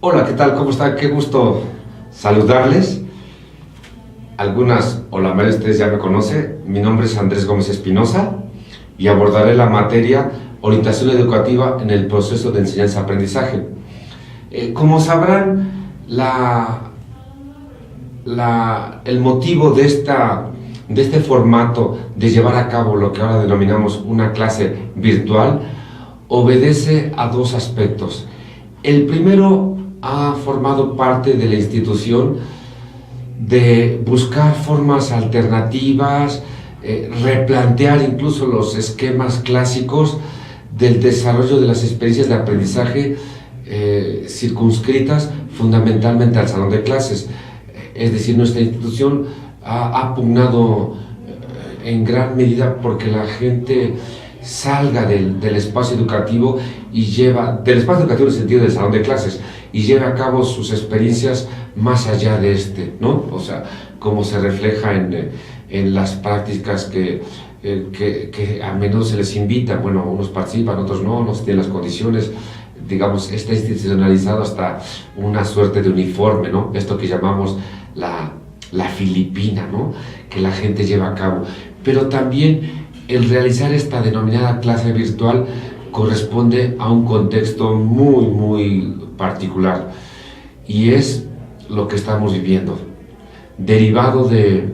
Hola, ¿qué tal? ¿Cómo están? Qué gusto saludarles. Algunas o la mayoría de ustedes ya me conocen. Mi nombre es Andrés Gómez Espinosa y abordaré la materia orientación educativa en el proceso de enseñanza-aprendizaje. Como sabrán, el motivo de este formato de llevar a cabo lo que ahora denominamos una clase virtual obedece a dos aspectos. El primero ha formado parte de la institución de buscar formas alternativas, replantear incluso los esquemas clásicos del desarrollo de las experiencias de aprendizaje circunscritas fundamentalmente al salón de clases. Es decir, nuestra institución ha pugnado en gran medida porque la gente salga del espacio educativo del espacio educativo en el sentido del salón de clases, y lleve a cabo sus experiencias más allá de ¿no? O sea, como se refleja en las prácticas que a menudo se les invita. Bueno, unos participan, otros no tienen las condiciones. Digamos, está institucionalizado hasta una suerte de uniforme, ¿no? Esto que llamamos la filipina, ¿no? Que la gente lleva a cabo. Pero también el realizar esta denominada clase virtual corresponde a un contexto muy, muy particular, y es lo que estamos viviendo, derivado del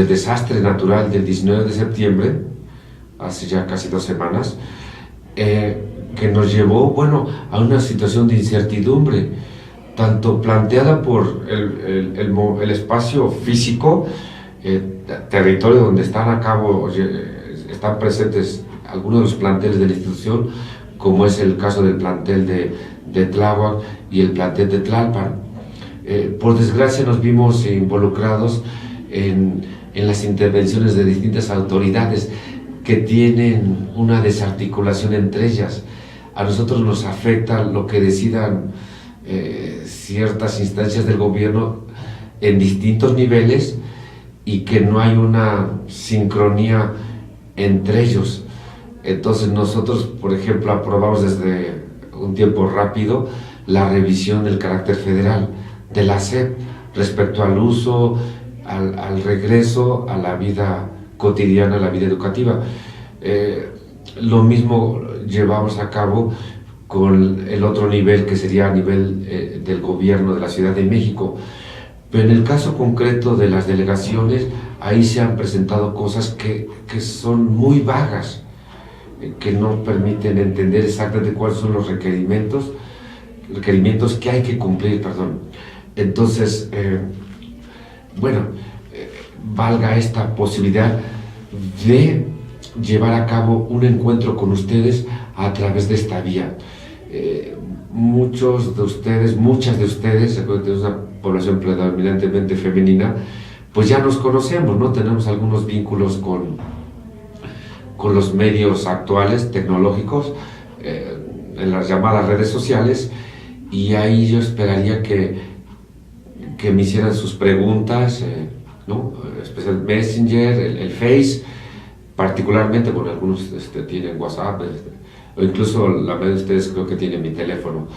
desastre natural del 19 de septiembre, hace ya casi 2 semanas, que nos llevó, a una situación de incertidumbre, tanto planteada por el espacio físico, territorio donde están presentes algunos de los planteles de la institución, como es el caso del plantel de Tláhuac y el plantel de Tlalpan. Por desgracia nos vimos involucrados en las intervenciones de distintas autoridades que tienen una desarticulación entre ellas. A nosotros nos afecta lo que decidan ciertas instancias del gobierno en distintos niveles, y que no hay una sincronía entre ellos. Entonces nosotros, por ejemplo, aprobamos desde un tiempo rápido la revisión del carácter federal de la SEP respecto al uso, al regreso a la vida cotidiana, a la vida educativa. Lo mismo llevamos a cabo con el otro nivel, que sería a nivel del gobierno de la Ciudad de México. Pero en el caso concreto de las delegaciones, ahí se han presentado cosas que son muy vagas, que no permiten entender exactamente cuáles son los requerimientos que hay que cumplir, Entonces, valga esta posibilidad de llevar a cabo un encuentro con ustedes a través de esta vía. Muchas de ustedes, tenemos una población predominantemente femenina, pues ya nos conocemos, ¿no? Tenemos algunos vínculos con los medios actuales, tecnológicos, en las llamadas redes sociales, y ahí yo esperaría que me hicieran sus preguntas, ¿no? Especial Messenger, el Face, particularmente, porque algunos tienen WhatsApp, o incluso la mayoría de ustedes creo que tienen mi teléfono.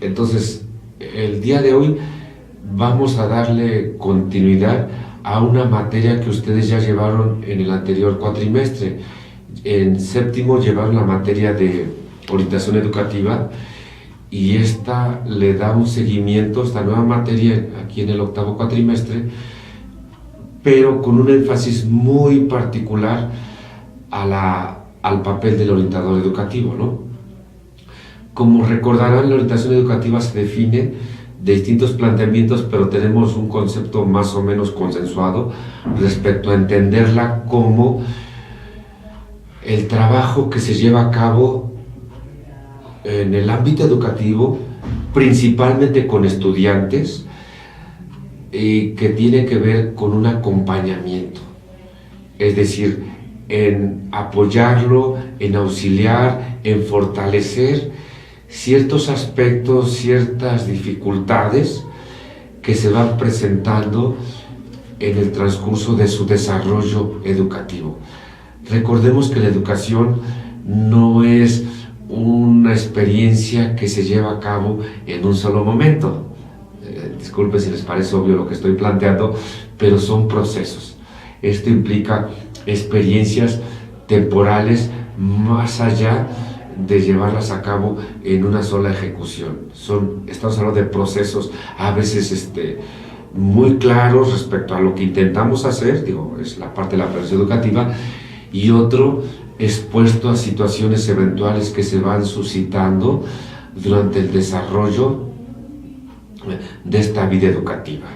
Entonces, el día de hoy vamos a darle continuidad a una materia que ustedes ya llevaron en el anterior cuatrimestre. En séptimo llevaron la materia de orientación educativa, y esta le da un seguimiento, esta nueva materia, aquí en el octavo cuatrimestre, pero con un énfasis muy particular al papel del orientador educativo, ¿no? Como recordarán, la orientación educativa se define de distintos planteamientos, pero tenemos un concepto más o menos consensuado respecto a entenderla como el trabajo que se lleva a cabo en el ámbito educativo, principalmente con estudiantes, y que tiene que ver con un acompañamiento, es decir, en apoyarlo, en auxiliar, en fortalecer ciertos aspectos, ciertas dificultades que se van presentando en el transcurso de su desarrollo educativo. Recordemos que la educación no es una experiencia que se lleva a cabo en un solo momento. Disculpen si les parece obvio lo que estoy planteando, pero son procesos. Esto implica experiencias temporales más allá de llevarlas a cabo en una sola ejecución. Estamos hablando de procesos a veces muy claros respecto a lo que intentamos hacer, es la parte de la planeación educativa, y otro expuesto a situaciones eventuales que se van suscitando durante el desarrollo de esta vida educativa.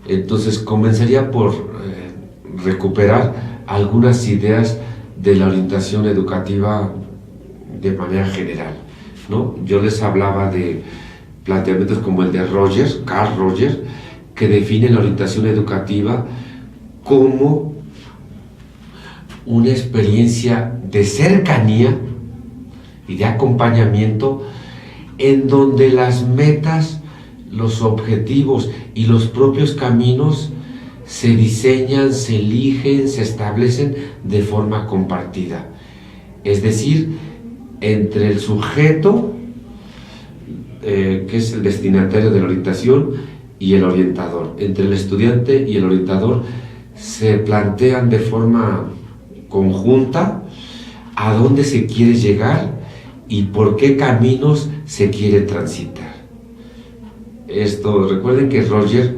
Entonces comenzaría por recuperar algunas ideas de la orientación educativa de manera general, ¿no? Yo les hablaba de planteamientos como el de Carl Rogers, que define la orientación educativa como una experiencia de cercanía y de acompañamiento en donde las metas, los objetivos y los propios caminos se diseñan, se eligen, se establecen de forma compartida. Es decir, entre el sujeto, que es el destinatario de la orientación, y el orientador. Entre el estudiante y el orientador se plantean de forma conjunta a dónde se quiere llegar y por qué caminos se quiere transitar. Recuerden que Roger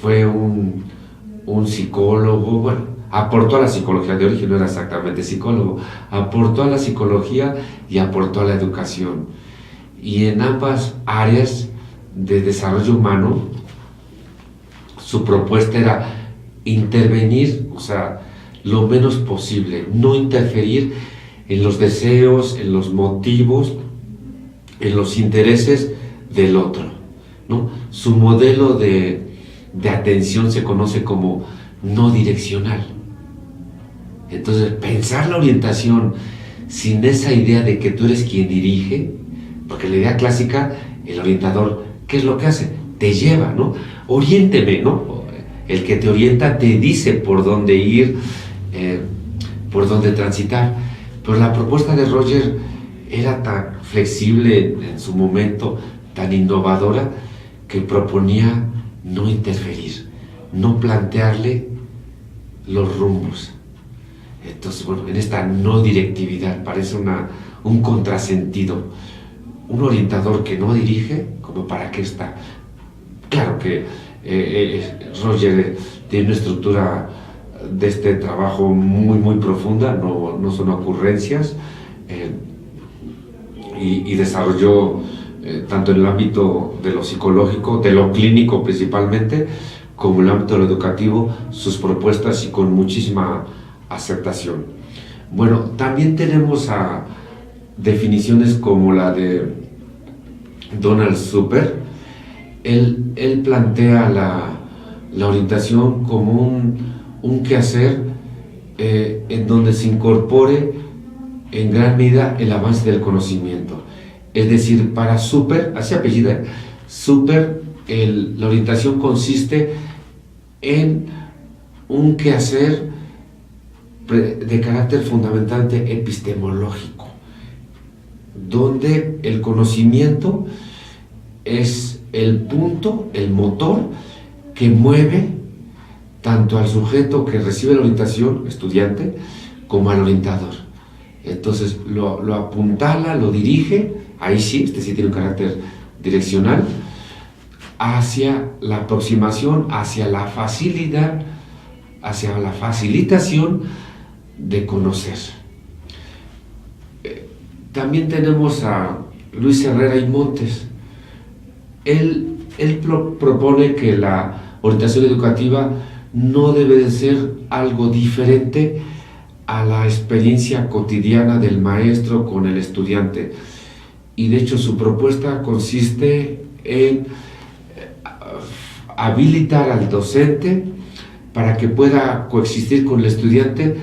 fue un psicólogo, aportó a la psicología, de origen no era exactamente psicólogo, aportó a la psicología y aportó a la educación. Y en ambas áreas de desarrollo humano, su propuesta era intervenir, lo menos posible, no interferir en los deseos, en los motivos, en los intereses del otro, ¿no? Su modelo de atención se conoce como no direccional. Entonces, pensar la orientación sin esa idea de que tú eres quien dirige, porque la idea clásica, el orientador, ¿qué es lo que hace? Te lleva, ¿no? Oriénteme, ¿no? El que te orienta te dice por dónde ir, por dónde transitar. Pero la propuesta de Roger era tan flexible en su momento, tan innovadora, que proponía no interferir, no plantearle los rumbos. Entonces, en esta no directividad parece un contrasentido. Un orientador que no dirige, ¿como para qué está? Claro que Roger tiene una estructura de este trabajo muy, muy profunda, no son ocurrencias, y desarrolló tanto en el ámbito de lo psicológico, de lo clínico principalmente, como en el ámbito de lo educativo, sus propuestas, y con muchísima aceptación. Bueno, también tenemos definiciones como la de Donald Super. Él plantea la orientación como un quehacer en donde se incorpore en gran medida el avance del conocimiento. Es decir, para Super, así apellida, Super, la orientación consiste en un quehacer de carácter fundamentalmente epistemológico, donde el conocimiento es el punto, el motor que mueve tanto al sujeto que recibe la orientación, estudiante, como al orientador. Entonces lo apuntala, lo dirige, ahí sí, sí tiene un carácter direccional, hacia la aproximación, hacia la facilidad, hacia la facilitación de conocer. También tenemos a Luis Herrera y Montes. Él propone que la orientación educativa no debe de ser algo diferente a la experiencia cotidiana del maestro con el estudiante. Y de hecho su propuesta consiste en habilitar al docente para que pueda coexistir con el estudiante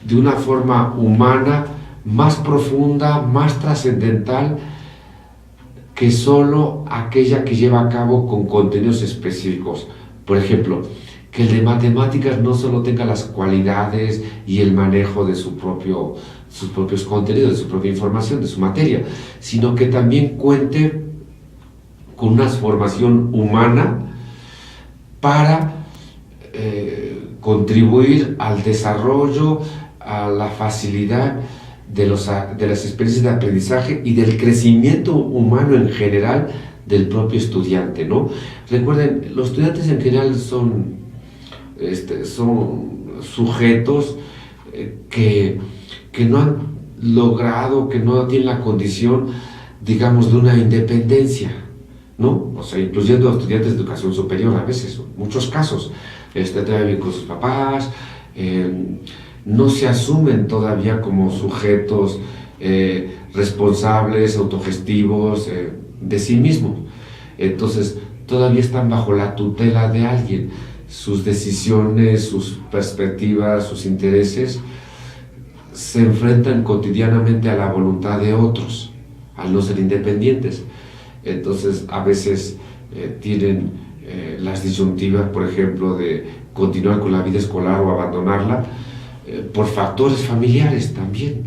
de una forma humana, más profunda, más trascendental, que solo aquella que lleva a cabo con contenidos específicos. Por ejemplo, que el de matemáticas no solo tenga las cualidades y el manejo de sus propios contenidos, de su propia información, de su materia, sino que también cuente con una formación humana para contribuir al desarrollo, a la facilidad de las experiencias de aprendizaje y del crecimiento humano en general del propio estudiante, ¿no? Recuerden, los estudiantes en general son sujetos que no han logrado, que no tienen la condición, digamos, de una independencia, ¿no? O sea, incluyendo a estudiantes de educación superior a veces, en muchos casos, todavía con sus papás, no se asumen todavía como sujetos responsables, autogestivos de sí mismos. Entonces, todavía están bajo la tutela de alguien. Sus decisiones, sus perspectivas, sus intereses se enfrentan cotidianamente a la voluntad de otros, al no ser independientes. Entonces, a veces tienen las disyuntivas, por ejemplo, de continuar con la vida escolar o abandonarla, por factores familiares también.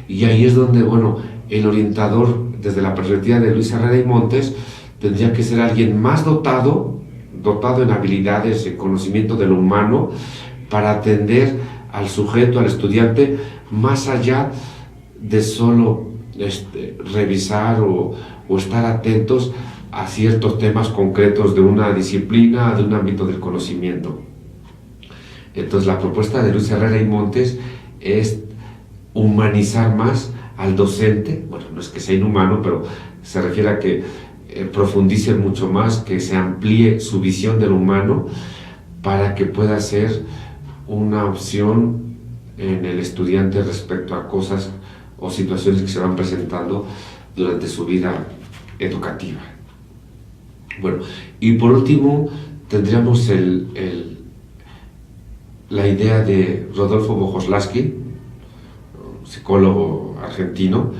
Y ahí es donde, bueno, el orientador, desde la perspectiva de Luis Herrera y Montes, tendría que ser alguien más dotado en habilidades, en conocimiento de lo humano, para atender al sujeto, al estudiante, más allá de solo revisar o estar atentos a ciertos temas concretos de una disciplina, de un ámbito del conocimiento. Entonces, la propuesta de Luis Herrera y Montes es humanizar más al docente. Bueno, no es que sea inhumano, pero se refiere a que profundice mucho más, que se amplíe su visión del humano para que pueda ser una opción en el estudiante respecto a cosas o situaciones que se van presentando durante su vida educativa. Bueno, y por último tendríamos la idea de Rodolfo Vojoslaski, psicólogo argentino,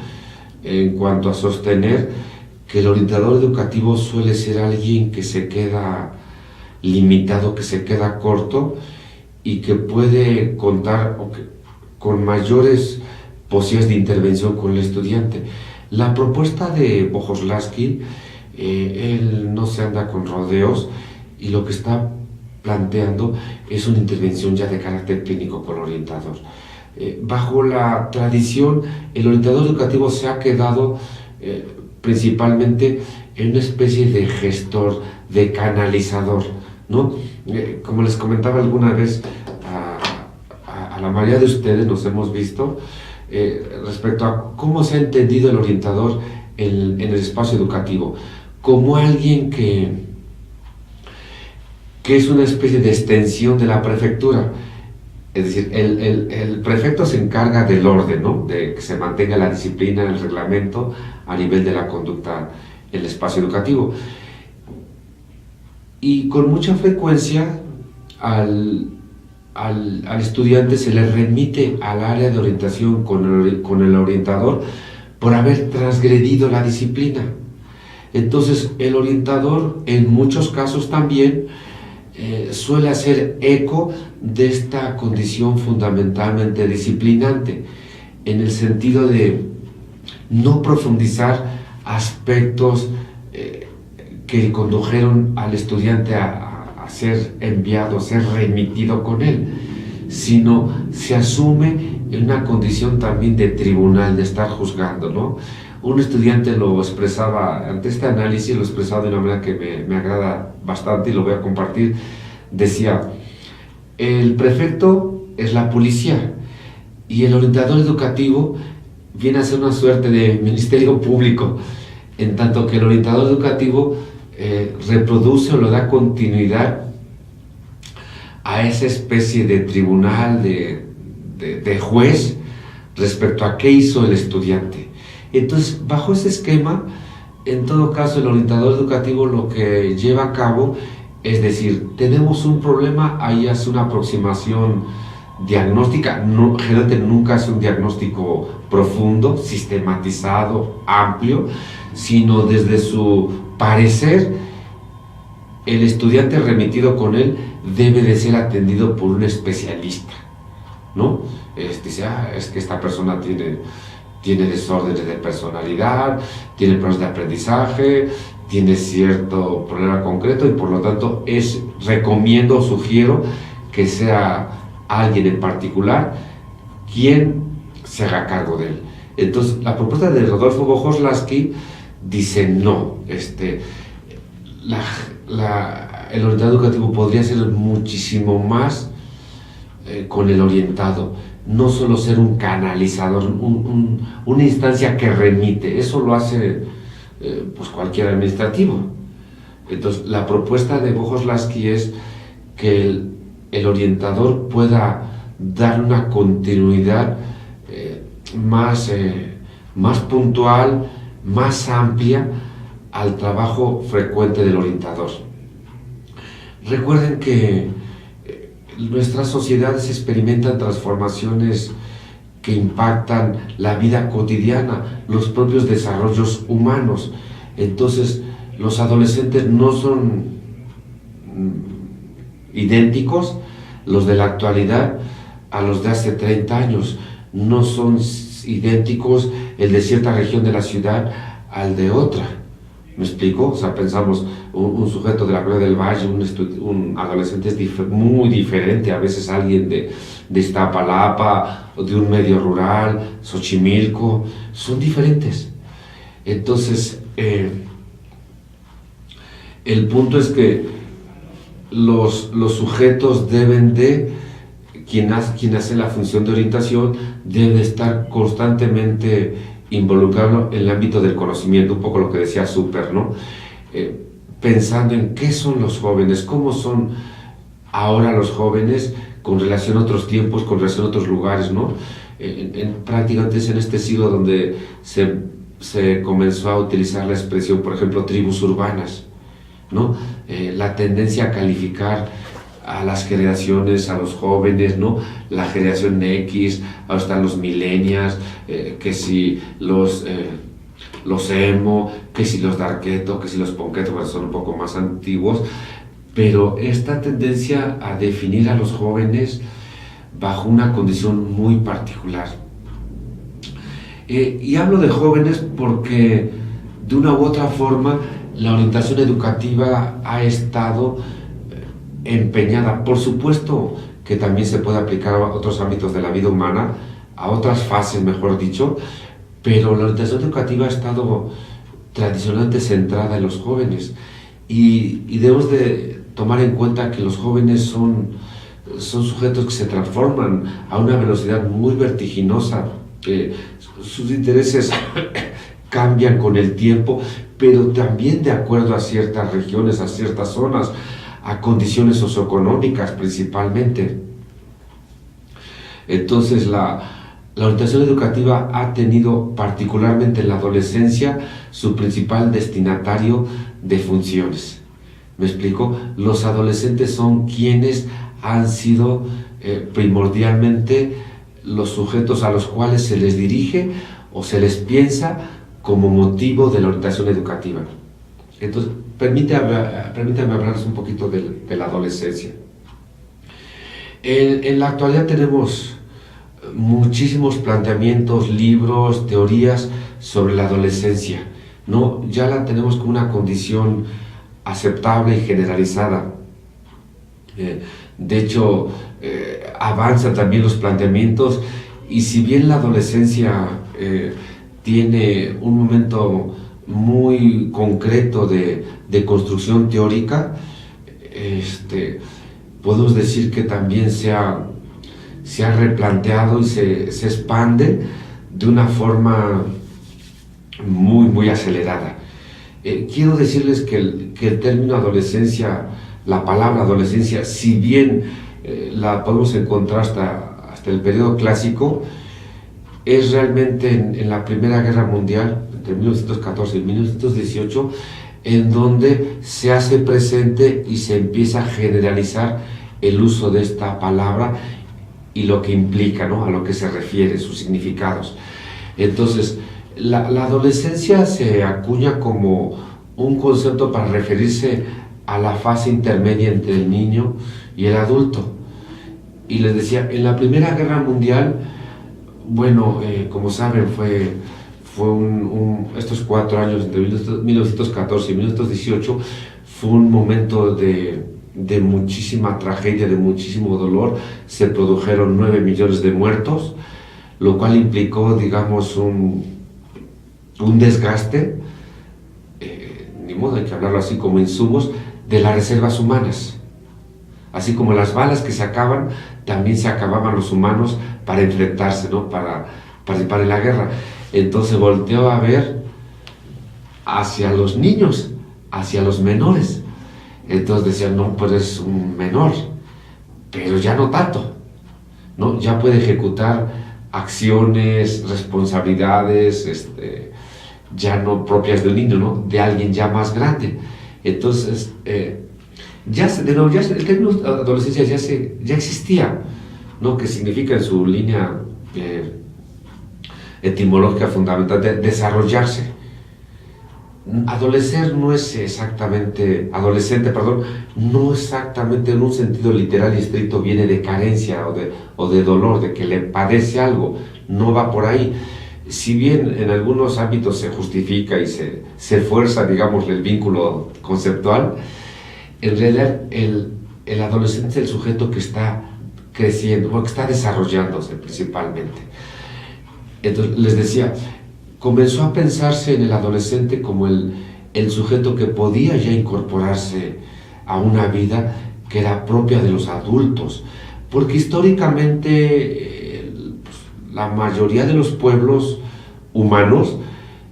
en cuanto a sostener que el orientador educativo suele ser alguien que se queda limitado, que se queda corto y que puede contar con mayores posibilidades de intervención con el estudiante. La propuesta de Vojoslaski, él no se anda con rodeos y lo que está planteando es una intervención ya de carácter clínico con el orientador. Bajo la tradición, el orientador educativo se ha quedado principalmente en una especie de gestor, de canalizador, ¿no? Como les comentaba alguna vez a la mayoría de ustedes, nos hemos visto respecto a cómo se ha entendido el orientador en el espacio educativo, como alguien que es una especie de extensión de la prefectura. Es decir, el prefecto se encarga del orden, ¿no? De que se mantenga la disciplina, el reglamento a nivel de la conducta en el espacio educativo. Y con mucha frecuencia al estudiante se le remite al área de orientación con el orientador por haber transgredido la disciplina. Entonces, el orientador en muchos casos también suele hacer eco de esta condición fundamentalmente disciplinante, en el sentido de no profundizar aspectos que condujeron al estudiante a ser enviado, a ser remitido con él, sino se asume en una condición también de tribunal, de estar juzgando, ¿no? Un estudiante lo expresaba, ante este análisis lo expresaba de una manera que me agrada bastante y lo voy a compartir. Decía, el prefecto es la policía y el orientador educativo viene a ser una suerte de ministerio público, en tanto que el orientador educativo reproduce o le da continuidad a esa especie de tribunal, de juez respecto a qué hizo el estudiante. Entonces, bajo ese esquema, en todo caso, el orientador educativo lo que lleva a cabo es decir, tenemos un problema, ahí hace una aproximación diagnóstica, generalmente nunca hace un diagnóstico profundo, sistematizado, amplio, sino desde su parecer, el estudiante remitido con él debe de ser atendido por un especialista, ¿no? Dice, es que esta persona tiene desórdenes de personalidad, tiene problemas de aprendizaje, tiene cierto problema concreto y por lo tanto recomiendo o sugiero que sea alguien en particular quien se haga cargo de él. Entonces, la propuesta de Rodolfo Vojoslaski dice no, el orientador educativo podría ser muchísimo más con el orientado, no solo ser un canalizador, una instancia que remite, eso lo hace pues cualquier administrativo. Entonces, la propuesta de Vojoslaski es que el orientador pueda dar una continuidad más puntual, más amplia al trabajo frecuente del orientador. Recuerden que nuestras sociedades experimentan transformaciones que impactan la vida cotidiana, los propios desarrollos humanos. Entonces, los adolescentes no son idénticos, los de la actualidad, a los de hace 30 años. No son idénticos el de cierta región de la ciudad al de otra. ¿Me explico? O sea, pensamos, un sujeto de la Colonia del Valle, un adolescente es muy diferente, a veces alguien de Iztapalapa, o de un medio rural, Xochimilco, son diferentes. Entonces, el punto es que los sujetos deben de, quien hace la función de orientación, debe de estar constantemente involucrarlo en el ámbito del conocimiento, un poco lo que decía Super, ¿no? Pensando en qué son los jóvenes, cómo son ahora los jóvenes con relación a otros tiempos, con relación a otros lugares, ¿no? Prácticamente es en este siglo donde se comenzó a utilizar la expresión, por ejemplo, tribus urbanas, ¿no? La tendencia a calificar a las generaciones, a los jóvenes, ¿no? La generación X, hasta los millennials, que si los emo, que si los darketo, que si los ponqueto, que son un poco más antiguos, pero esta tendencia a definir a los jóvenes bajo una condición muy particular. Y hablo de jóvenes porque de una u otra forma la orientación educativa ha estado empeñada. Por supuesto que también se puede aplicar a otros ámbitos de la vida humana, a otras fases, mejor dicho, pero la orientación educativa ha estado tradicionalmente centrada en los jóvenes y debemos de tomar en cuenta que los jóvenes son sujetos que se transforman a una velocidad muy vertiginosa, sus intereses cambian con el tiempo, pero también de acuerdo a ciertas regiones, a ciertas zonas, a condiciones socioeconómicas principalmente. Entonces la orientación educativa ha tenido particularmente en la adolescencia su principal destinatario de funciones. ¿Me explico? Los adolescentes son quienes han sido primordialmente los sujetos a los cuales se les dirige o se les piensa como motivo de la orientación educativa. Entonces, permítame hablarles un poquito de la adolescencia. En la actualidad tenemos muchísimos planteamientos, libros, teorías sobre la adolescencia, ¿no? Ya la tenemos como una condición aceptable y generalizada. De hecho, avanzan también los planteamientos, y si bien la adolescencia tiene un momento muy concreto de construcción teórica, podemos decir que también se ha replanteado y se expande de una forma muy, muy acelerada. Quiero decirles que el término adolescencia, la palabra adolescencia, si bien la podemos encontrar hasta el periodo clásico, es realmente en la Primera Guerra Mundial, entre 1914 y 1918, en donde se hace presente y se empieza a generalizar el uso de esta palabra y lo que implica, ¿no? A lo que se refiere, sus significados. Entonces, La adolescencia se acuña como un concepto para referirse a la fase intermedia entre el niño y el adulto. Y les decía, en la Primera Guerra Mundial, bueno, como saben, fue estos 4 años, entre 1914 y 1918, fue un momento de muchísima tragedia, de muchísimo dolor. Se produjeron 9 millones de muertos, lo cual implicó, digamos, un desgaste, ni modo, hay que hablarlo así, como insumos, de las reservas humanas. Así como las balas que se acaban, también se acababan los humanos para enfrentarse, ¿no? Para participar en la guerra. Entonces volteó a ver hacia los niños, hacia los menores. Entonces decían, no, pues es un menor, pero ya no tanto, ¿no? Ya puede ejecutar acciones, responsabilidades, ya no propias de un niño, ¿no? De alguien ya más grande. Entonces, el término adolescencia ya existía, ¿no? Que significa en su línea etimológica fundamental de desarrollarse. Adolescente, no exactamente en un sentido literal y estricto viene de carencia o de dolor, de que le padece algo, no va por ahí. Si bien en algunos ámbitos se justifica y se fuerza, digamos, el vínculo conceptual, en realidad el adolescente es el sujeto que está creciendo, o que está desarrollándose principalmente. Entonces, les decía, comenzó a pensarse en el adolescente como el sujeto que podía ya incorporarse a una vida que era propia de los adultos, porque históricamente la mayoría de los pueblos humanos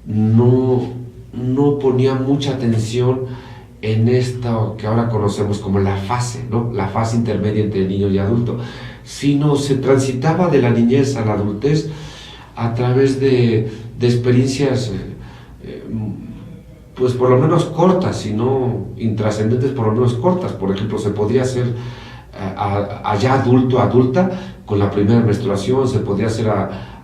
no ponía mucha atención en esto que ahora conocemos como la fase, ¿no? La fase intermedia entre el niño y adulto, sino se transitaba de la niñez a la adultez a través de experiencias, pues por lo menos cortas, si no intrascendentes, por lo menos cortas. Por ejemplo, se podría hacer allá adulto, adulta, con la primera menstruación, se podría hacer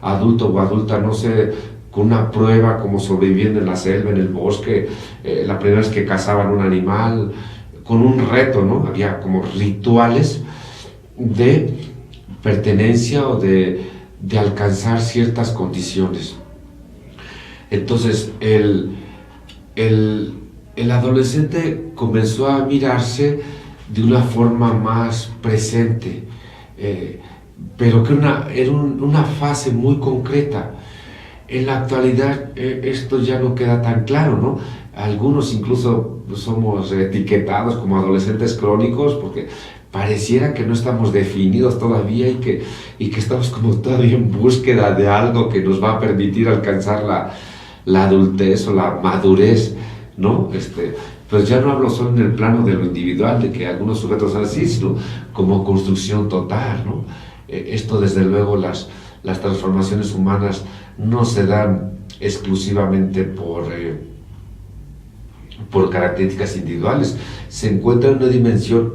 adulto o adulta, no sé, con una prueba como sobreviviendo en la selva, en el bosque, la primera vez que cazaban un animal, con un reto, ¿no? Había como rituales de pertenencia o de alcanzar ciertas condiciones. Entonces, el adolescente comenzó a mirarse de una forma más presente, pero que era una fase muy concreta. En la actualidad esto ya no queda tan claro, ¿no? Algunos incluso somos etiquetados como adolescentes crónicos porque pareciera que no estamos definidos todavía y que estamos como todavía en búsqueda de algo que nos va a permitir alcanzar la adultez o la madurez, ¿no? Pues ya no hablo solo en el plano de lo individual, de que algunos sujetos son así, sino como construcción total, ¿no? Esto desde luego las transformaciones humanas no se dan exclusivamente por características individuales, se encuentra en una dimensión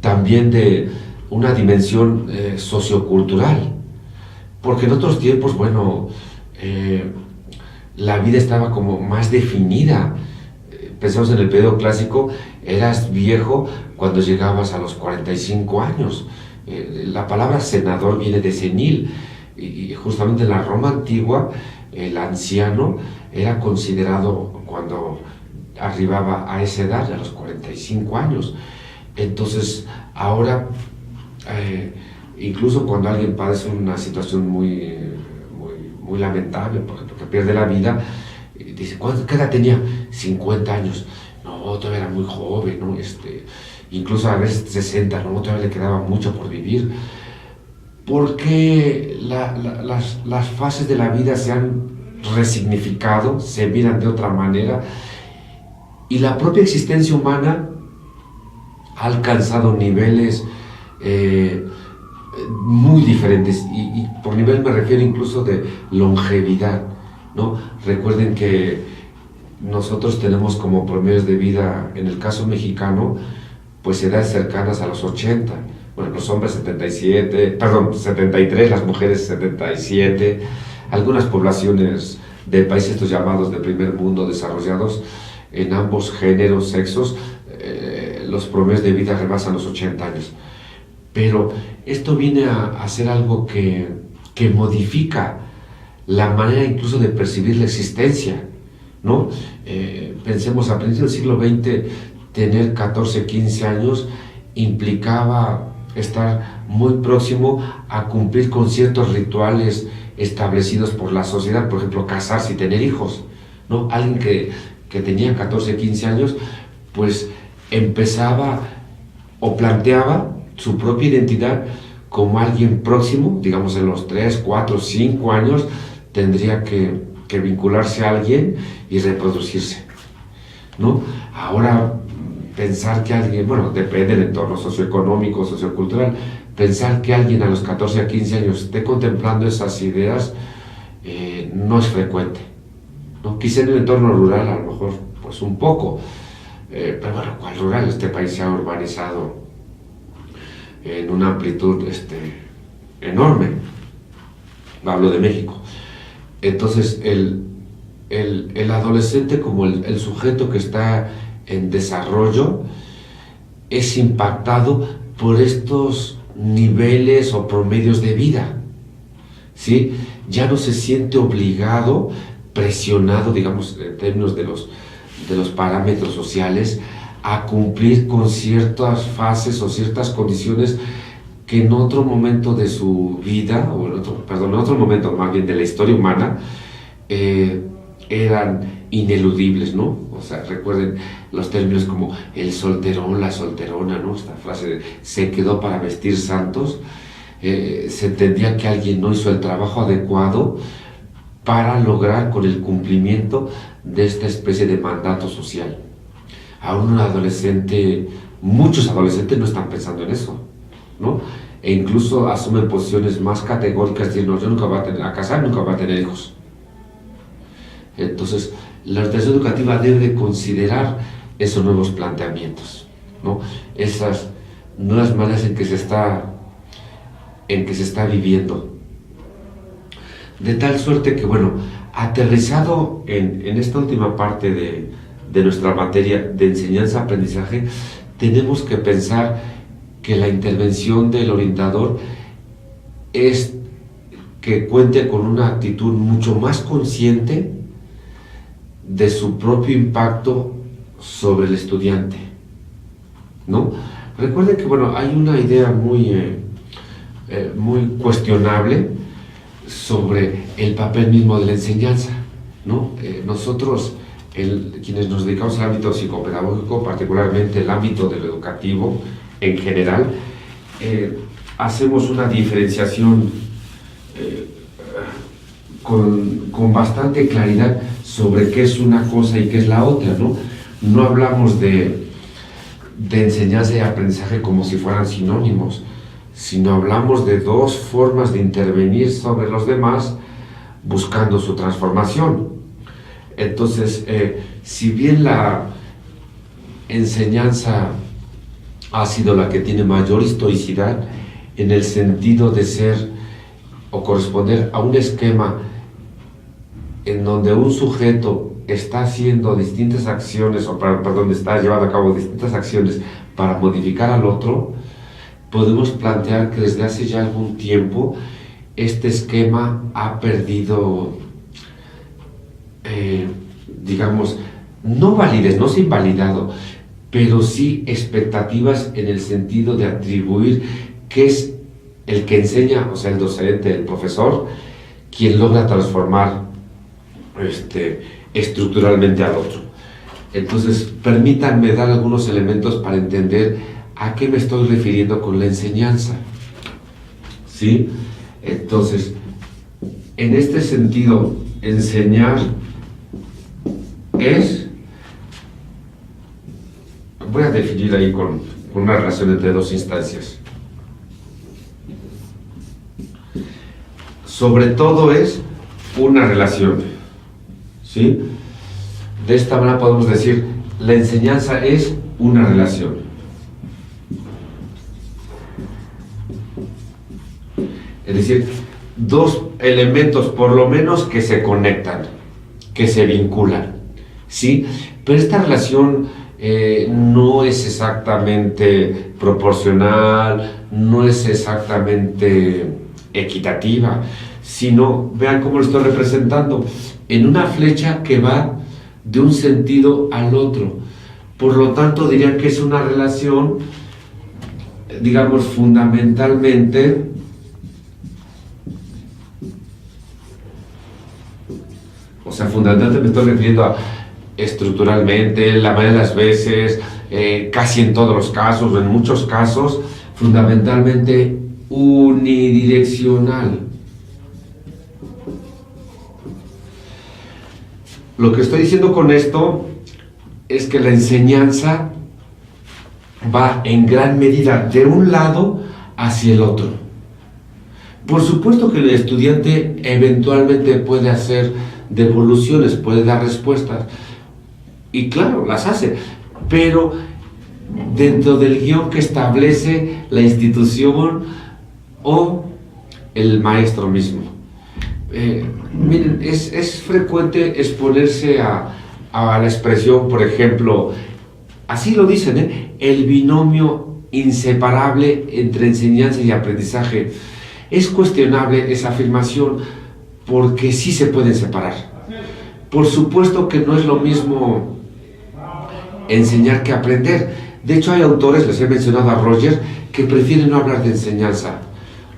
también de una dimensión sociocultural, porque en otros tiempos, bueno, la vida estaba como más definida. Pensamos en el periodo clásico, eras viejo cuando llegabas a los 45 años. La palabra senador viene de senil, y justamente en la Roma antigua el anciano era considerado cuando arribaba a esa edad, a los 45 años. Entonces ahora, incluso cuando alguien padece una situación muy lamentable, por ejemplo, que pierde la vida, dice, ¿qué edad tenía? 50 años. No, todavía era muy joven, ¿no? Incluso a veces 60, ¿no? Todavía le quedaba mucho por vivir. Porque las fases de la vida se han resignificado, se miran de otra manera, y la propia existencia humana ha alcanzado niveles muy diferentes, y por nivel me refiero incluso de longevidad, ¿no? Recuerden que nosotros tenemos como promedios de vida, en el caso mexicano, pues edades cercanas a los 80. Bueno, los hombres 77, perdón, 73, las mujeres 77, algunas poblaciones de países estos llamados de primer mundo desarrollados, en ambos géneros, sexos, los promedios de vida rebasan los 80 años. Pero esto viene a ser algo que modifica la manera incluso de percibir la existencia, ¿no? Pensemos, a principios del siglo XX, tener 14, 15 años implicaba estar muy próximo a cumplir con ciertos rituales establecidos por la sociedad, por ejemplo, casarse y tener hijos, ¿no? Alguien que tenía 14, 15 años, pues empezaba o planteaba su propia identidad como alguien próximo, digamos en los 3, 4, 5 años, tendría que vincularse a alguien y reproducirse, ¿no? Ahora, pensar que alguien, bueno, depende del entorno socioeconómico, sociocultural, pensar que alguien a los 14 a 15 años esté contemplando esas ideas no es frecuente, ¿no? Quizá en el entorno rural a lo mejor, pues un poco, pero bueno, ¿cuál rural? Este país se ha urbanizado en una amplitud enorme, hablo de México. Entonces el adolescente como el sujeto que está en desarrollo es impactado por estos niveles o promedios de vida, ¿sí? Ya no se siente obligado, presionado, digamos, en términos de los parámetros sociales, a cumplir con ciertas fases o ciertas condiciones que en otro momento de su vida, o en otro momento más bien de la historia humana, eran ineludibles, ¿no? O sea, recuerden los términos como el solterón, la solterona, ¿no? Esta frase de se quedó para vestir santos, se entendía que alguien no hizo el trabajo adecuado para lograr con el cumplimiento de esta especie de mandato social. Aún un adolescente, muchos adolescentes no están pensando en eso, ¿no? E incluso asumen posiciones más categóricas, diciendo, yo nunca voy a casar, nunca voy a tener hijos. Entonces, la orientación educativa debe considerar esos nuevos planteamientos, ¿no? Esas nuevas maneras en que se está viviendo. De tal suerte que, bueno, aterrizado en esta última parte de nuestra materia de enseñanza-aprendizaje, tenemos que pensar que la intervención del orientador es que cuente con una actitud mucho más consciente de su propio impacto sobre el estudiante, ¿no? Recuerden que, bueno, hay una idea muy cuestionable sobre el papel mismo de la enseñanza, ¿no? Nosotros, quienes nos dedicamos al ámbito psicopedagógico, particularmente el ámbito de lo educativo en general, hacemos una diferenciación con bastante claridad sobre qué es una cosa y qué es la otra, ¿no? No hablamos de enseñanza y aprendizaje como si fueran sinónimos, sino hablamos de dos formas de intervenir sobre los demás buscando su transformación. Entonces, si bien la enseñanza ha sido la que tiene mayor historicidad en el sentido de ser o corresponder a un esquema en donde un sujeto está haciendo distintas acciones, está llevando a cabo distintas acciones para modificar al otro, podemos plantear que desde hace ya algún tiempo este esquema ha perdido, digamos, no validez, no se ha invalidado, pero sí expectativas en el sentido de atribuir que es el que enseña, o sea, el docente, el profesor, quien logra transformar estructuralmente al otro. Entonces, permítanme dar algunos elementos para entender a qué me estoy refiriendo con la enseñanza, ¿sí? Entonces, en este sentido, enseñar es, voy a definir ahí con una relación entre dos instancias. Sobre todo es una relación, ¿sí? De esta manera podemos decir, la enseñanza es una relación. Es decir, dos elementos por lo menos que se conectan, que se vinculan, ¿sí? Pero esta relación no es exactamente proporcional, no es exactamente equitativa, sino, vean cómo lo estoy representando, en una flecha que va de un sentido al otro. Por lo tanto, diría que es una relación, digamos, fundamentalmente me estoy refiriendo a estructuralmente, la mayoría de las veces, casi en todos los casos, o en muchos casos, fundamentalmente unidireccional. Lo que estoy diciendo con esto es que la enseñanza va en gran medida de un lado hacia el otro. Por supuesto que el estudiante eventualmente puede hacer devoluciones, puede dar respuestas, y claro, las hace, pero dentro del guión que establece la institución o el maestro mismo. Miren, es frecuente exponerse a la expresión, por ejemplo, así lo dicen, el binomio inseparable entre enseñanza y aprendizaje. Es cuestionable esa afirmación porque sí se pueden separar. Por supuesto que no es lo mismo enseñar que aprender. De hecho, hay autores, les he mencionado a Roger, que prefieren no hablar de enseñanza.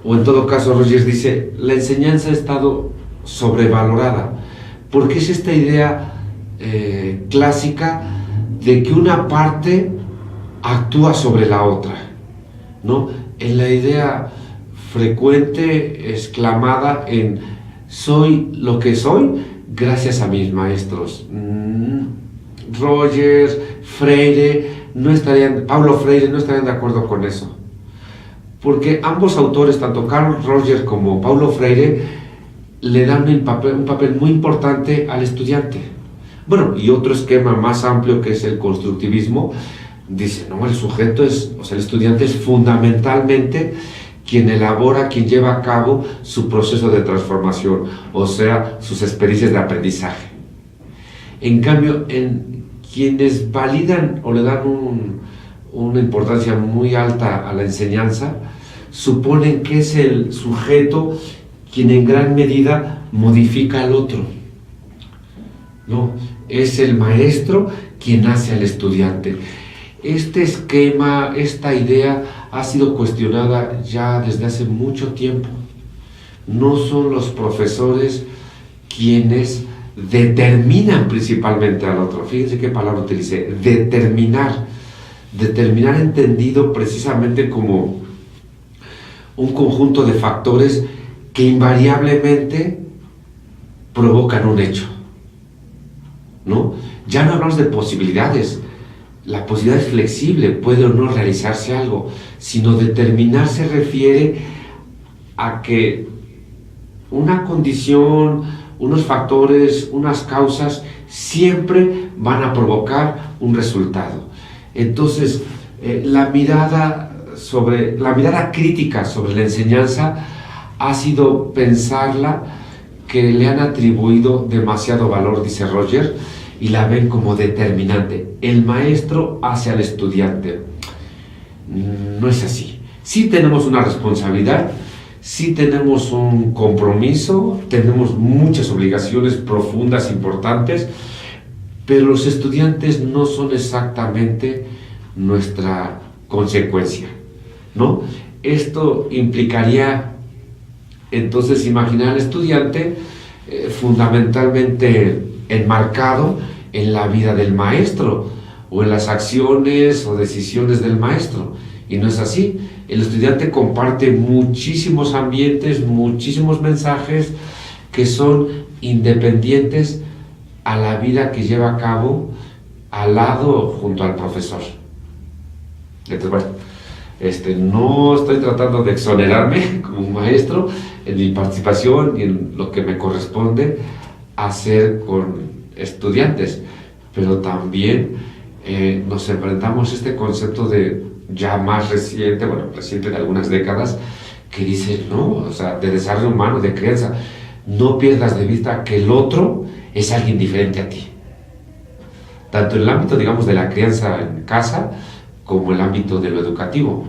O en todo caso, Roger dice, la enseñanza ha estado sobrevalorada, porque es esta idea clásica de que una parte actúa sobre la otra, ¿no? En la idea frecuente, exclamada en soy lo que soy gracias a mis maestros. Roger, Freire, Paulo Freire no estarían de acuerdo con eso, porque ambos autores, tanto Carl Roger como Paulo Freire, le dan un papel muy importante al estudiante. Bueno, y otro esquema más amplio, que es el constructivismo, dice, no, el sujeto el estudiante es fundamentalmente quien elabora, quien lleva a cabo su proceso de transformación, o sea, sus experiencias de aprendizaje. En cambio, en quienes validan o le dan una importancia muy alta a la enseñanza, suponen que es el sujeto quien en gran medida modifica al otro. No, es el maestro quien hace al estudiante. Este esquema, esta idea ha sido cuestionada ya desde hace mucho tiempo. No son los profesores quienes determinan principalmente al otro. Fíjense qué palabra utilicé, determinar. Determinar entendido precisamente como un conjunto de factores que invariablemente provocan un hecho, ¿no? Ya no hablamos de posibilidades. La posibilidad es flexible, puede o no realizarse algo, sino determinar se refiere a que una condición, unos factores, unas causas siempre van a provocar un resultado. Entonces, la mirada crítica sobre la enseñanza ha sido pensarla que le han atribuido demasiado valor, dice Roger, y la ven como determinante. El maestro hace al estudiante. No es así. Sí tenemos una responsabilidad, sí tenemos un compromiso, tenemos muchas obligaciones profundas, importantes, pero los estudiantes no son exactamente nuestra consecuencia, ¿no? Esto implicaría entonces imaginar al estudiante fundamentalmente enmarcado en la vida del maestro o en las acciones o decisiones del maestro, y no es así. El estudiante comparte muchísimos ambientes, muchísimos mensajes que son independientes a la vida que lleva a cabo al lado o junto al profesor. Entonces, bueno, no estoy tratando de exonerarme como un maestro en mi participación y en lo que me corresponde hacer con estudiantes, pero también nos enfrentamos a este concepto de ya más reciente, reciente de algunas décadas, que dice, no, o sea, de desarrollo humano, de crianza, no pierdas de vista que el otro es alguien diferente a ti. Tanto en el ámbito, digamos, de la crianza en casa, como en el ámbito de lo educativo,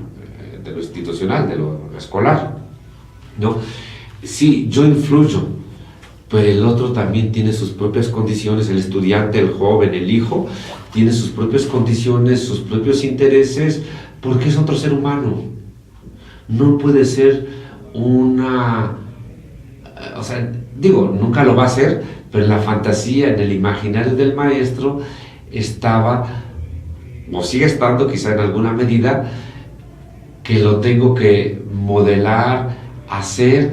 de lo institucional, de lo escolar, ¿no? Sí, yo influyo, pero el otro también tiene sus propias condiciones, el estudiante, el joven, el hijo, tiene sus propias condiciones, sus propios intereses, porque es otro ser humano. No puede ser una... O sea, digo, nunca lo va a ser, pero en la fantasía, en el imaginario del maestro, estaba, o sigue estando quizá en alguna medida, que lo tengo que modelar, hacer,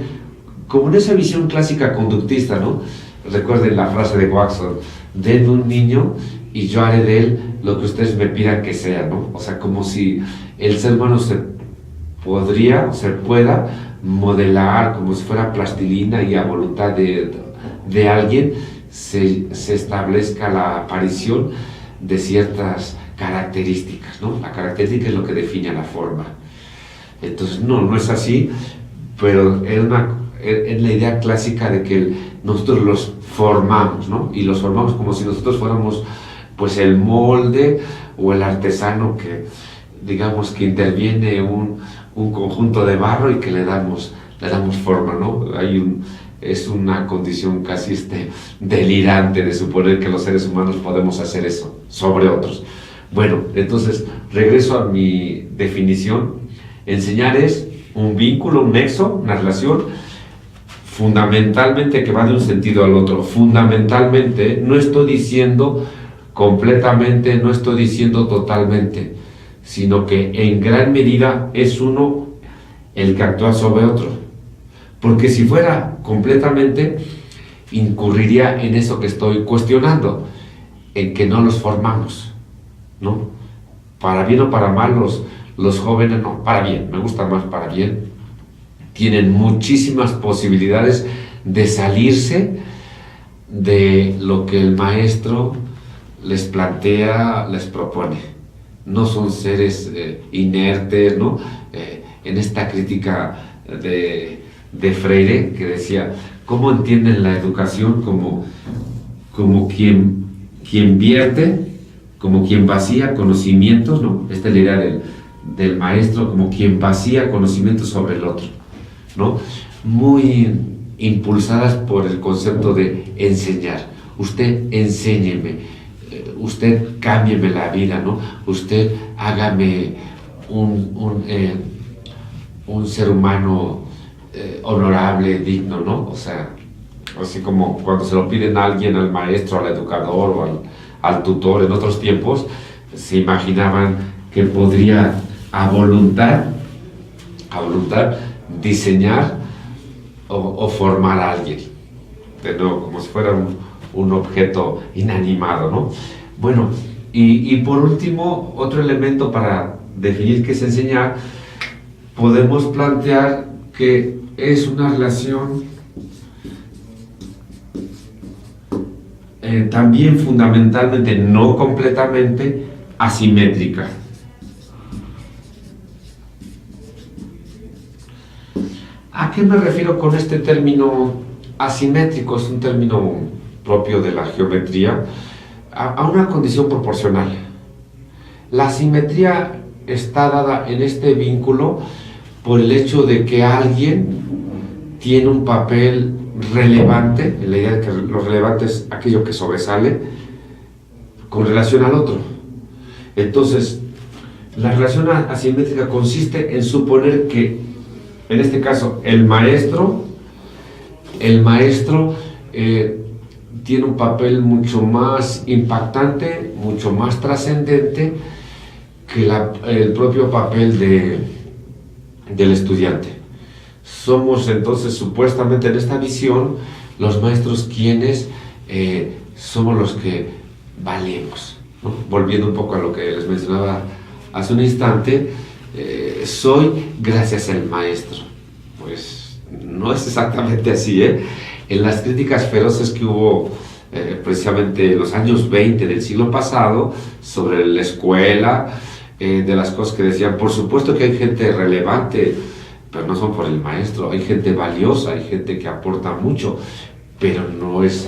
como en esa visión clásica conductista, ¿no? Recuerden la frase de Watson, denme un niño y yo haré de él lo que ustedes me pidan que sea, ¿no? O sea, como si el ser humano se pueda modelar como si fuera plastilina y a voluntad de alguien se establezca la aparición de ciertas características, ¿no? La característica es lo que define a la forma. Entonces, no es así, pero es la idea clásica de que nosotros los formamos, ¿no? Y los formamos como si nosotros fuéramos, pues, el molde o el artesano que, digamos, que interviene un conjunto de barro y que le damos forma, ¿no? Es una condición casi delirante de suponer que los seres humanos podemos hacer eso sobre otros. Bueno, entonces, regreso a mi definición. Enseñar es un vínculo, un nexo, una relación, fundamentalmente que va de un sentido al otro. Fundamentalmente, no estoy diciendo completamente, no estoy diciendo totalmente, sino que en gran medida es uno el que actúa sobre otro. Porque si fuera completamente, incurriría en eso que estoy cuestionando, en que no los formamos, ¿no? Para bien o para mal, los jóvenes, no, para bien, me gusta más para bien, tienen muchísimas posibilidades de salirse de lo que el maestro les plantea, les propone. No son seres inertes, ¿no? En esta crítica de Freire, que decía, ¿cómo entienden la educación? Como quien vierte, como quien vacía conocimientos, ¿no? Esta es la idea del maestro, como quien vacía conocimientos sobre el otro, ¿no? Muy impulsadas por el concepto de enseñar. Usted enséñeme, usted cámbieme la vida, ¿no? Usted hágame un ser humano honorable, digno, ¿no? O sea, así como cuando se lo piden a alguien, al maestro, al educador o al tutor en otros tiempos, se imaginaban que podría a voluntad diseñar o formar a alguien, de nuevo, como si fuera un objeto inanimado, ¿no? Bueno, y por último, otro elemento para definir qué es enseñar, podemos plantear que es una relación también fundamentalmente, no completamente, asimétrica. ¿A qué me refiero con este término asimétrico? Es un término propio de la geometría, a una condición proporcional. La asimetría está dada en este vínculo por el hecho de que alguien tiene un papel relevante, en la idea de que lo relevante es aquello que sobresale con relación al otro. Entonces, la relación asimétrica consiste en suponer que, en este caso, el maestro tiene un papel mucho más impactante, mucho más trascendente que el propio papel del estudiante. Somos entonces, supuestamente en esta visión, los maestros quienes somos los que valemos, ¿no? Volviendo un poco a lo que les mencionaba hace un instante, soy gracias al maestro. Pues no es exactamente así, ¿eh? En las críticas feroces que hubo precisamente en los años 20 del siglo pasado sobre la escuela, de las cosas que decían, por supuesto que hay gente relevante pero no son por el maestro. Hay gente valiosa, hay gente que aporta mucho, pero no es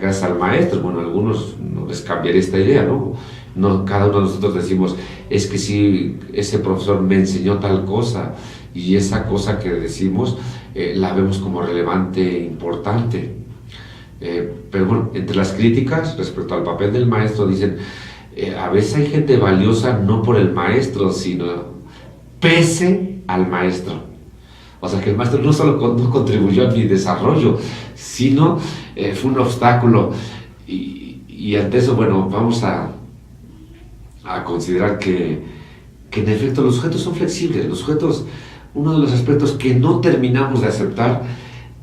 gracias al maestro. Bueno, a algunos no les cambiaría esta idea, ¿no? No, cada uno de nosotros decimos, es que si ese profesor me enseñó tal cosa, y esa cosa que decimos la vemos como relevante e importante. Pero bueno, entre las críticas respecto al papel del maestro dicen, a veces hay gente valiosa no por el maestro, sino pese al maestro. O sea, que el maestro no solo no contribuyó a mi desarrollo, sino fue un obstáculo. Y ante eso, bueno, vamos a considerar que en efecto los sujetos son flexibles. Los sujetos, uno de los aspectos que no terminamos de aceptar,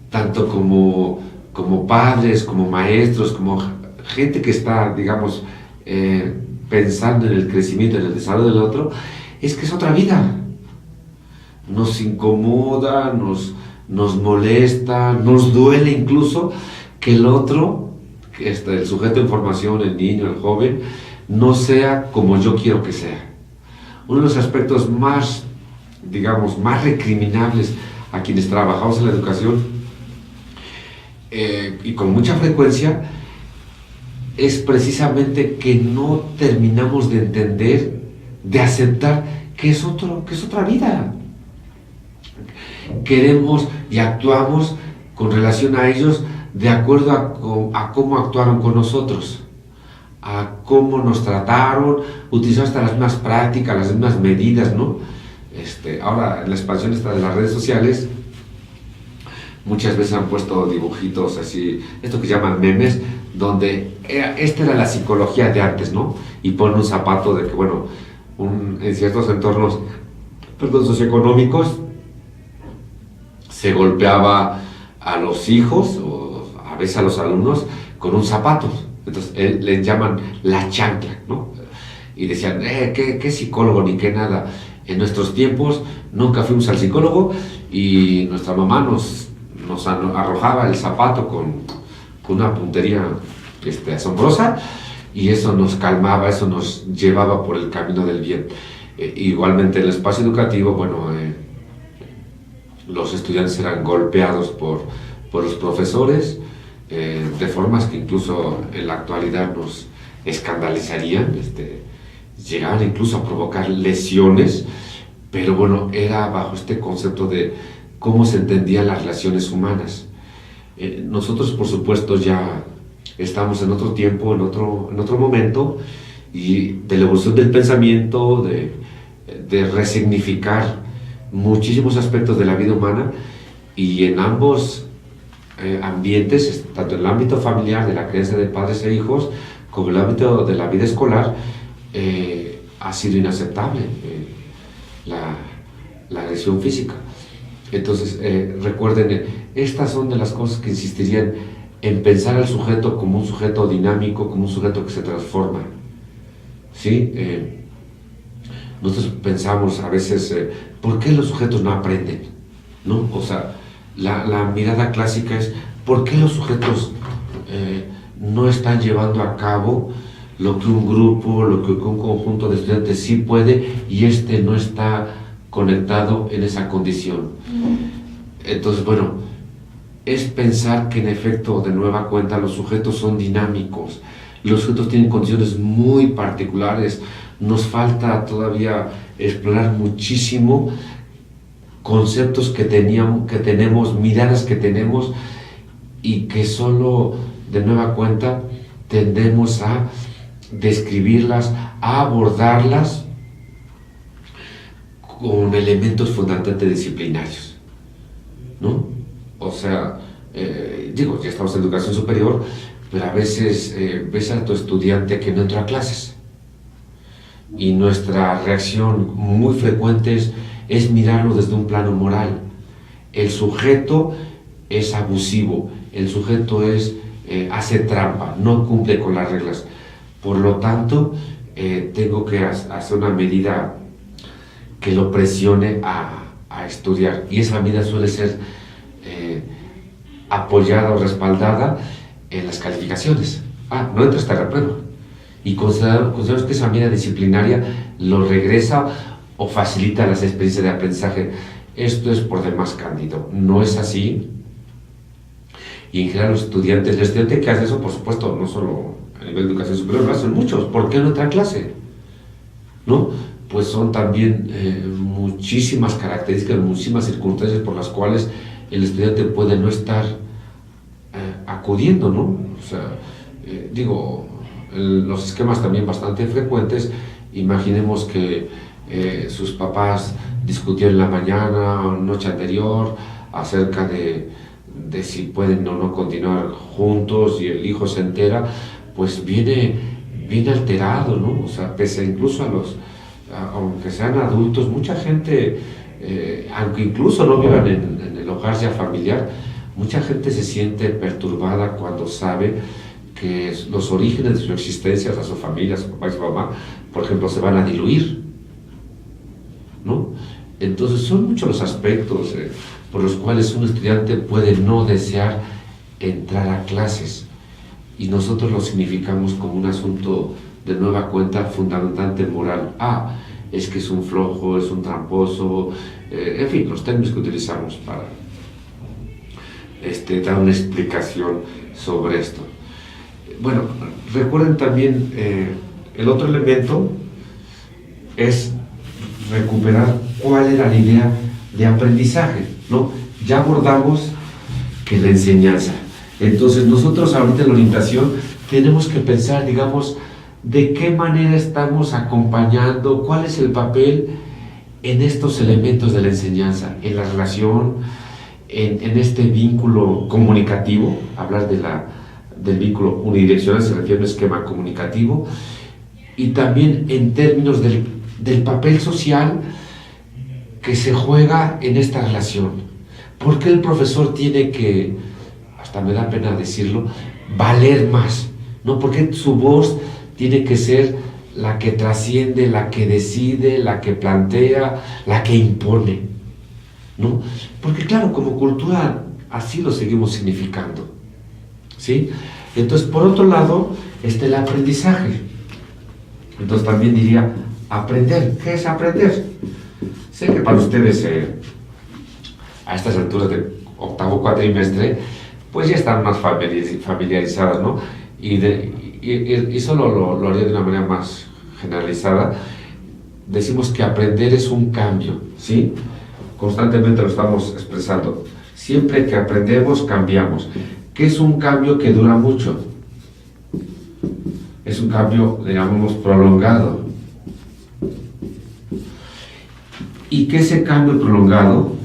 tanto como padres, como maestros, como gente que está, digamos, pensando en el crecimiento, en el desarrollo del otro, es que es otra vida. Nos incomoda, nos molesta, nos duele incluso que el otro, que el sujeto en formación, el niño, el joven, no sea como yo quiero que sea. Uno de los aspectos más, digamos, más recriminables a quienes trabajamos en la educación, y con mucha frecuencia, es precisamente que no terminamos de entender, de aceptar que es otra vida. Queremos y actuamos con relación a ellos de acuerdo a cómo actuaron con nosotros, a cómo nos trataron, utilizar hasta las mismas prácticas, las mismas medidas, ¿no? Ahora, en la expansión esta de las redes sociales, muchas veces han puesto dibujitos así, esto que llaman memes, donde esta era la psicología de antes, ¿no? Y ponen un zapato de que, bueno, en ciertos entornos, socioeconómicos, se golpeaba a los hijos, o a veces a los alumnos, con un zapato. Entonces, le llaman la chancla, ¿no? Y decían, ¿qué psicólogo ni qué nada? En nuestros tiempos nunca fuimos al psicólogo y nuestra mamá nos arrojaba el zapato con una puntería asombrosa, y eso nos calmaba, eso nos llevaba por el camino del bien. Igualmente en el espacio educativo, bueno, los estudiantes eran golpeados por los profesores, de formas que incluso en la actualidad nos escandalizarían, llegaban incluso a provocar lesiones, pero bueno, era bajo este concepto de cómo se entendían las relaciones humanas. Nosotros, por supuesto, ya estamos en otro tiempo, en otro momento, y de la evolución del pensamiento, de resignificar muchísimos aspectos de la vida humana, y en ambos ambientes, tanto en el ámbito familiar, de la crianza de padres e hijos, como en el ámbito de la vida escolar, ha sido inaceptable la agresión física. Entonces, recuerden, estas son de las cosas que insistirían en pensar al sujeto como un sujeto dinámico, como un sujeto que se transforma. ¿Sí? Nosotros pensamos a veces, ¿por qué los sujetos no aprenden? ¿No? O sea, la mirada clásica es, ¿por qué los sujetos no están llevando a cabo lo que un grupo, lo que un conjunto de estudiantes sí puede, y no está conectado en esa condición? Entonces, bueno, es pensar que en efecto, de nueva cuenta, los sujetos son dinámicos, los sujetos tienen condiciones muy particulares. Nos falta todavía explorar muchísimo conceptos que tenemos, miradas que tenemos, y que solo, de nueva cuenta, tendemos a describirlas, a abordarlas con elementos fundamentalmente disciplinarios, ¿no? O sea, ya estamos en educación superior, pero a veces ves a tu estudiante que no entra a clases, y nuestra reacción muy frecuente es mirarlo desde un plano moral. El sujeto es abusivo, el sujeto hace trampa, no cumple con las reglas, por lo tanto tengo que hacer una medida que lo presione a estudiar, y esa medida suele ser apoyada o respaldada en las calificaciones. No entras, te repruebo. Y consideramos que esa medida disciplinaria lo regresa o facilita las experiencias de aprendizaje. Esto es por demás cándido, no es así. Y en general los estudiantes, el estudiante que hace eso, por supuesto, no solo a nivel de educación superior, lo hacen muchos. ¿Por qué no entra a clase? ¿No? Pues son también muchísimas características, muchísimas circunstancias por las cuales el estudiante puede no estar acudiendo, ¿no? O sea, los esquemas también bastante frecuentes. Imaginemos que sus papás discutieron en la mañana o noche anterior acerca de si pueden o no continuar juntos, y el hijo se entera, pues viene alterado, ¿no? O sea, pese incluso aunque sean adultos, mucha gente, aunque incluso no vivan en el hogar ya familiar, mucha gente se siente perturbada cuando sabe que los orígenes de su existencia, de su familia, su papá y su mamá, por ejemplo, se van a diluir, ¿no? Entonces son muchos los aspectos por los cuales un estudiante puede no desear entrar a clases, y nosotros lo significamos como un asunto de nueva cuenta fundamentalmente moral. Es que es un flojo, es un tramposo, en fin, los términos que utilizamos para dar una explicación sobre esto. Bueno, recuerden también, el otro elemento es recuperar cuál era la idea de aprendizaje, ¿no? Ya abordamos que la enseñanza. Entonces nosotros ahorita en la orientación tenemos que pensar, digamos, de qué manera estamos acompañando, cuál es el papel en estos elementos de la enseñanza, en la relación, en este vínculo comunicativo. Hablar del vínculo unidireccional se refiere a un esquema comunicativo, y también en términos del papel social que se juega en esta relación. ¿Por qué el profesor tiene que, hasta me da pena decirlo, valer más? ¿No? Porque su voz tiene que ser la que trasciende, la que decide, la que plantea, la que impone, ¿no? Porque claro, como cultura así lo seguimos significando, ¿sí? Entonces, por otro lado, el aprendizaje. Entonces también diría, aprender. ¿Qué es aprender? Sé que para ustedes, a estas alturas del octavo cuatrimestre, pues ya están más familiarizadas, ¿no? Y solo lo haría de una manera más generalizada. Decimos que aprender es un cambio, ¿sí? Constantemente lo estamos expresando. Siempre que aprendemos, cambiamos. ¿Qué es un cambio que dura mucho? Es un cambio, digamos, prolongado. Y que ese cambio prolongado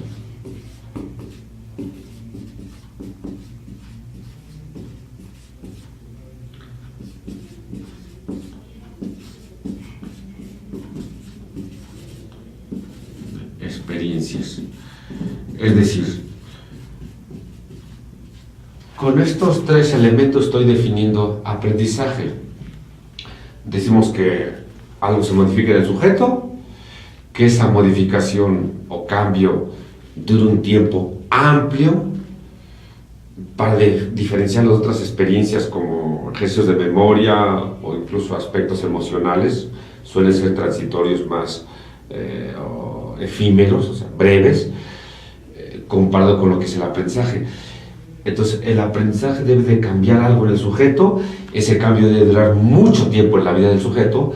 experiencias. Es decir, con estos tres elementos estoy definiendo aprendizaje. Decimos que algo se modifica en el sujeto, que esa modificación o cambio dura un tiempo amplio para diferenciar las otras experiencias como ejercicios de memoria o incluso aspectos emocionales. Suelen ser transitorios más o efímeros, o sea, breves, comparado con lo que es el aprendizaje. Entonces, el aprendizaje debe de cambiar algo en el sujeto, ese cambio debe durar mucho tiempo en la vida del sujeto,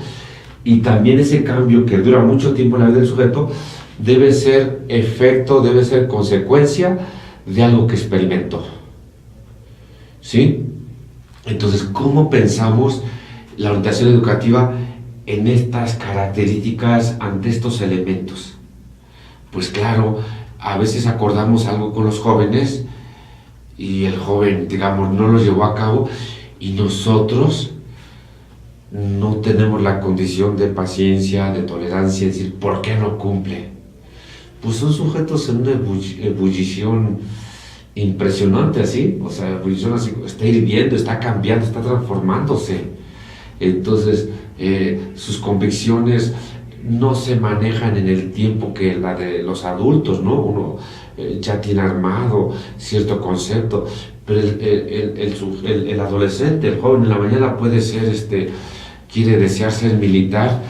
y también ese cambio que dura mucho tiempo en la vida del sujeto debe ser efecto, debe ser consecuencia de algo que experimentó, ¿sí? Entonces, ¿cómo pensamos la orientación educativa en estas características, ante estos elementos? Pues claro, a veces acordamos algo con los jóvenes y el joven, digamos, no lo llevó a cabo, y nosotros no tenemos la condición de paciencia, de tolerancia, es decir, ¿por qué no cumple? Pues son sujetos en una ebullición impresionante, así, o sea, ebullición así, está hirviendo, está cambiando, está transformándose. Entonces, sus convicciones no se manejan en el tiempo que la de los adultos, ¿no? Uno ya tiene armado cierto concepto, pero el adolescente, el joven en la mañana puede ser, quiere desear ser militar,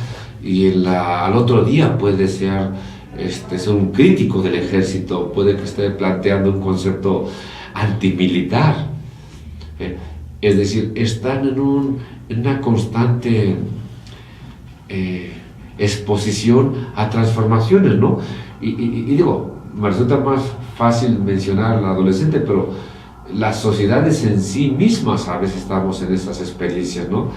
y al otro día puede ser un crítico del ejército, puede que esté planteando un concepto antimilitar. Es decir, están en una constante exposición a transformaciones, ¿no? Y digo, me resulta más fácil mencionar al adolescente, pero las sociedades en sí mismas a veces estamos en esas experiencias, ¿no?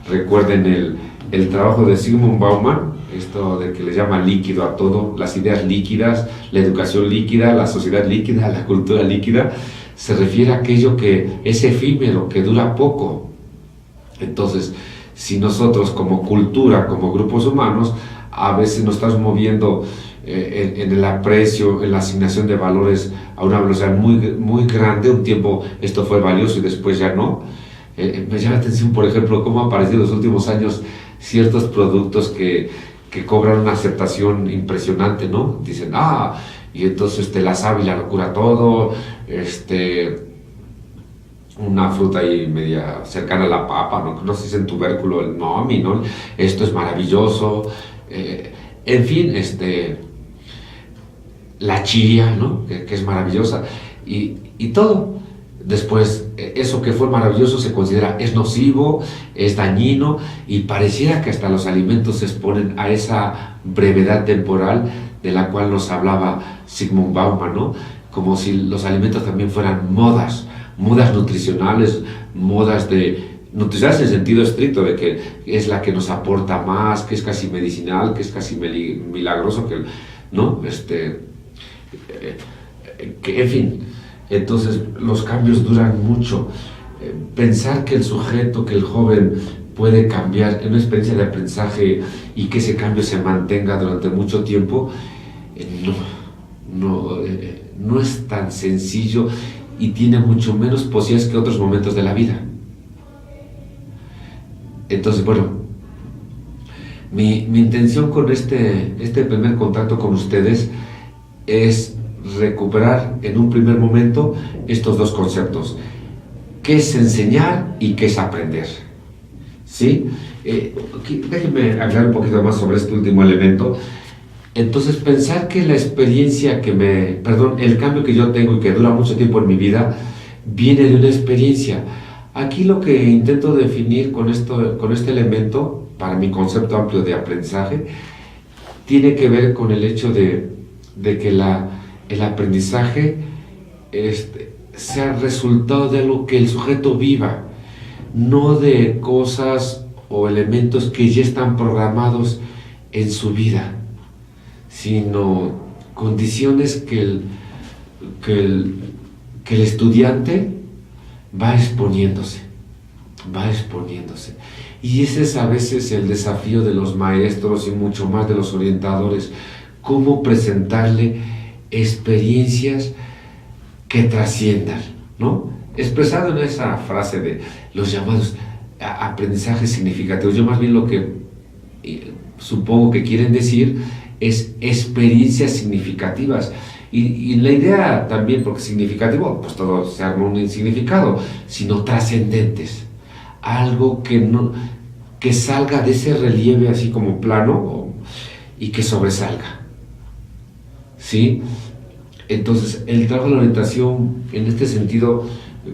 Recuerden el trabajo de Zygmunt Bauman, esto de que le llama líquido a todo, las ideas líquidas, la educación líquida, la sociedad líquida, la cultura líquida, se refiere a aquello que es efímero, que dura poco. Entonces, si nosotros como cultura, como grupos humanos, a veces nos estamos moviendo en el aprecio, en la asignación de valores a una velocidad muy grande, un tiempo esto fue valioso y después ya no. Me llama la atención, por ejemplo, cómo han aparecido en los últimos años ciertos productos que cobran una aceptación impresionante, ¿no? Dicen, y entonces la sábila lo cura todo, una fruta ahí media cercana a la papa, no sé si es en tubérculo, el momi, ¿no? Esto es maravilloso, en fin, la chía, ¿no? Que es maravillosa, y todo. Después, eso que fue maravilloso se considera es nocivo, es dañino, y pareciera que hasta los alimentos se exponen a esa brevedad temporal de la cual nos hablaba Zygmunt Bauman, ¿no? Como si los alimentos también fueran modas nutricionales, nutricionales en el sentido estricto de que es la que nos aporta más, que es casi medicinal, que es casi milagroso, ¿no? En fin. Entonces los cambios duran mucho. Pensar que el sujeto, que el joven puede cambiar en una experiencia de aprendizaje y que ese cambio se mantenga durante mucho tiempo, no es tan sencillo y tiene mucho menos posibilidades que otros momentos de la vida. Entonces, bueno, mi intención con este primer contacto con ustedes es recuperar en un primer momento estos dos conceptos: qué es enseñar y qué es aprender, ¿sí? Déjenme aclarar un poquito más sobre este último elemento. Entonces, pensar que la experiencia el cambio que yo tengo y que dura mucho tiempo en mi vida viene de una experiencia. Aquí lo que intento definir con este elemento, para mi concepto amplio de aprendizaje, tiene que ver con el hecho de que el aprendizaje sea resultado de lo que el sujeto viva, no de cosas o elementos que ya están programados en su vida, sino condiciones que el estudiante va exponiéndose. Y ese es a veces el desafío de los maestros y mucho más de los orientadores: cómo presentarle experiencias que trasciendan, ¿no? Expresado en esa frase de los llamados aprendizajes significativos, yo más bien lo que supongo que quieren decir es experiencias significativas. Y la idea también, porque significativo, pues todo se arma un significado, sino trascendentes. Algo que salga de ese relieve así como plano y que sobresalga, ¿sí? Entonces, el trabajo de la orientación, en este sentido,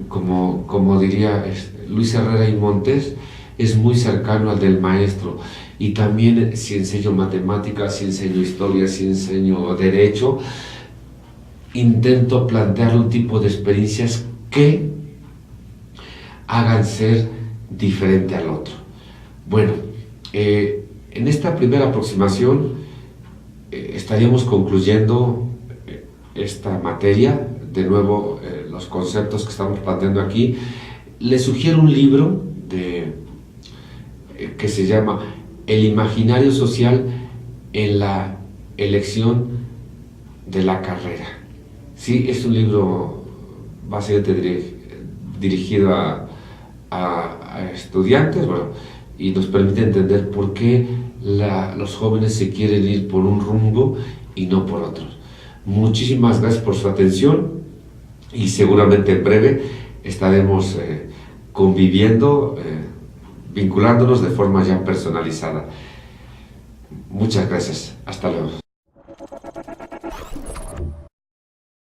como diría Luis Herrera y Montes, es muy cercano al del maestro. Y también, si enseño matemáticas, si enseño historia, si enseño derecho, intento plantear un tipo de experiencias que hagan ser diferente al otro. Bueno, en esta primera aproximación estaríamos concluyendo esta materia. De nuevo, los conceptos que estamos planteando aquí. Les sugiero un libro que se llama El imaginario social en la elección de la carrera. Sí, es un libro básicamente dirigido a estudiantes, y nos permite entender por qué los jóvenes se quieren ir por un rumbo y no por otro. Muchísimas gracias por su atención y seguramente en breve estaremos conviviendo, vinculándonos de forma ya personalizada. Muchas gracias. Hasta luego.